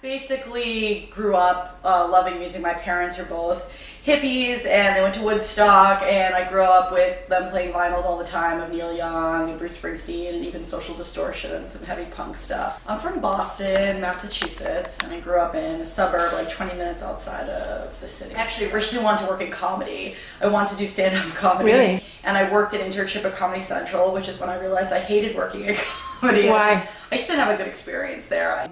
basically grew up loving music. My parents are both hippies and they went to Woodstock, and I grew up with them playing vinyls all the time of Neil Young and Bruce Springsteen and even Social Distortion and some heavy punk stuff. I'm from Boston, Massachusetts, and I grew up in a suburb like 20 minutes outside of the city. I actually originally wanted to work in comedy. I wanted to do stand-up comedy. Really? And I worked an internship at Comedy Central, which is when I realized I hated working in comedy. Why? I just didn't have a good experience there.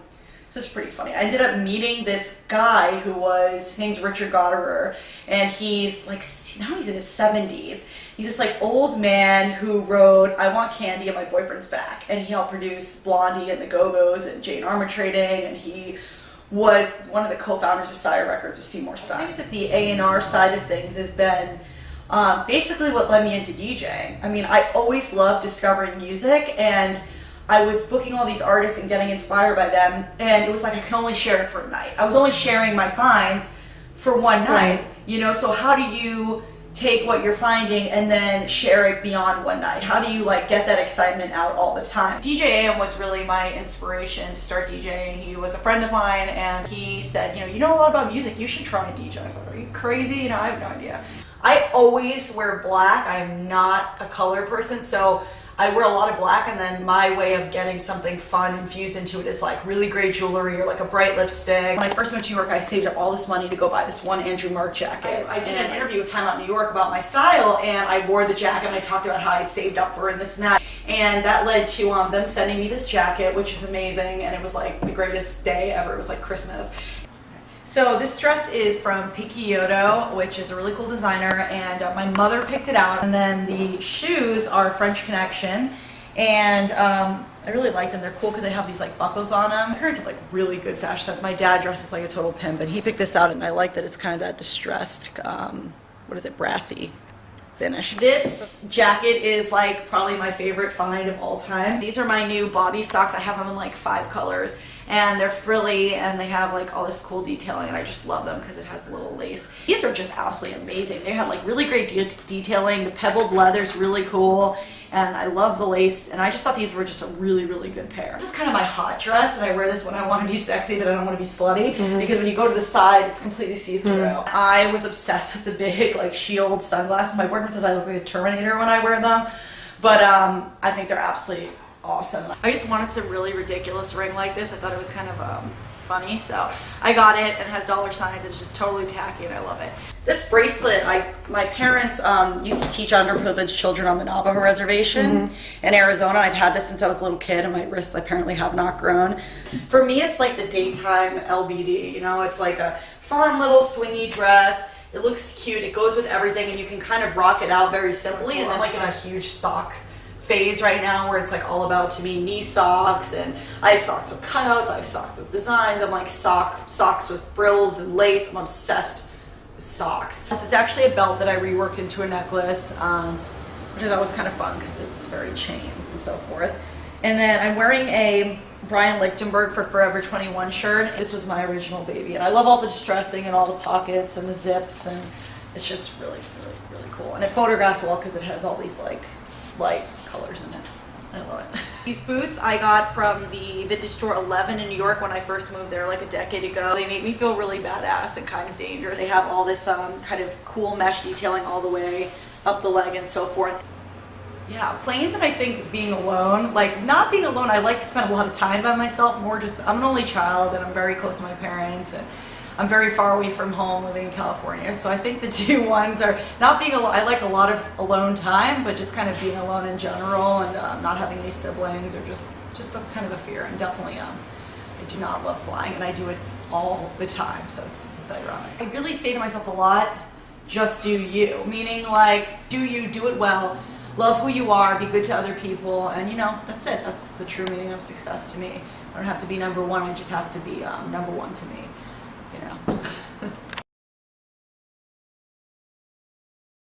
This is pretty funny. I ended up meeting this guy who his name's Richard Goderer, and he's like, now he's in his 70s. He's this like old man who wrote I Want Candy and My Boyfriend's Back, and he helped produce Blondie and the Go-Go's and Jane Armour Trading, and he was one of the co-founders of Sire Records with Seymour Stein. I think that the A&R side of things has been basically what led me into DJing. I mean, I always loved discovering music, and I was booking all these artists and getting inspired by them, and it was like I can only share it for a night. I was only sharing my finds for one night, you know, so how do you take what you're finding and then share it beyond one night? How do you like get that excitement out all the time? DJ AM was really my inspiration to start DJing. He was a friend of mine, and he said, you know a lot about music, you should try and DJ. I was like, are you crazy? You know, I have no idea. I always wear black. I'm not a color person, so I wear a lot of black, and then my way of getting something fun infused into it is like really great jewelry or like a bright lipstick. When I first went to New York, I saved up all this money to go buy this one Andrew Marc jacket. I did an interview with Time Out New York about my style, and I wore the jacket, and I talked about how I'd saved up for it and this and that. And that led to them sending me this jacket, which is amazing, and it was like the greatest day ever. It was like Christmas. So this dress is from Picciotto, which is a really cool designer, and my mother picked it out. And then the shoes are French Connection, and I really like them. They're cool because they have these like buckles on them. My parents have like really good fashion sense. My dad dresses like a total pimp, and he picked this out, and I like that it's kind of that distressed, brassy finish. This jacket is like probably my favorite find of all time. These are my new Bobby socks. I have them in like 5 colors, and they're frilly, and they have like all this cool detailing, and I just love them because it has a little lace. These are just absolutely amazing. They have like really great detailing. The pebbled leather's really cool, and I love the lace, and I just thought these were just a really, really good pair. This is kind of my hot dress, and I wear this when I want to be sexy but I don't want to be slutty, because when you go to the side, it's completely see-through. I was obsessed with the big like shield sunglasses. My boyfriend says I look like a Terminator when I wear them, but I think they're absolutely awesome. I just wanted some really ridiculous ring like this. I thought it was kind of funny, so I got it, and it has dollar signs, and it's just totally tacky, and I love it. This bracelet, my parents used to teach underprivileged children on the Navajo reservation in Arizona. I've had this since I was a little kid, and my wrists apparently have not grown. For me, it's like the daytime LBD, you know? It's like a fun little swingy dress. It looks cute, it goes with everything, and you can kind of rock it out very simply, and then like in a huge sock phase right now where it's like all about, to me, knee socks, and I have socks with cutouts, I have socks with designs, I'm like socks with frills and lace. I'm obsessed with socks. This is actually a belt that I reworked into a necklace, which I thought was kind of fun because it's very chains and so forth. And then I'm wearing a Brian Lichtenberg for Forever 21 shirt. This was my original baby, and I love all the distressing and all the pockets and the zips, and it's just really, really, really cool. And it photographs well because it has all these like light colors in it. I love it. These boots I got from the vintage store 11 in New York when I first moved there like a decade ago. They make me feel really badass and kind of dangerous. They have all this kind of cool mesh detailing all the way up the leg and so forth. Yeah, planes, and I think being alone, like not being alone, I like to spend a lot of time by myself, more just, I'm an only child, and I'm very close to my parents, and I'm very far away from home living in California, so I think the two ones are not being alone. I like a lot of alone time, but just kind of being alone in general, and not having any siblings, or just that's kind of a fear. And definitely, I do not love flying, and I do it all the time, so it's ironic. I really say to myself a lot, just do you, meaning like, do you, do it well, love who you are, be good to other people, and you know, that's it. That's the true meaning of success to me. I don't have to be number one, I just have to be number one to me. You know.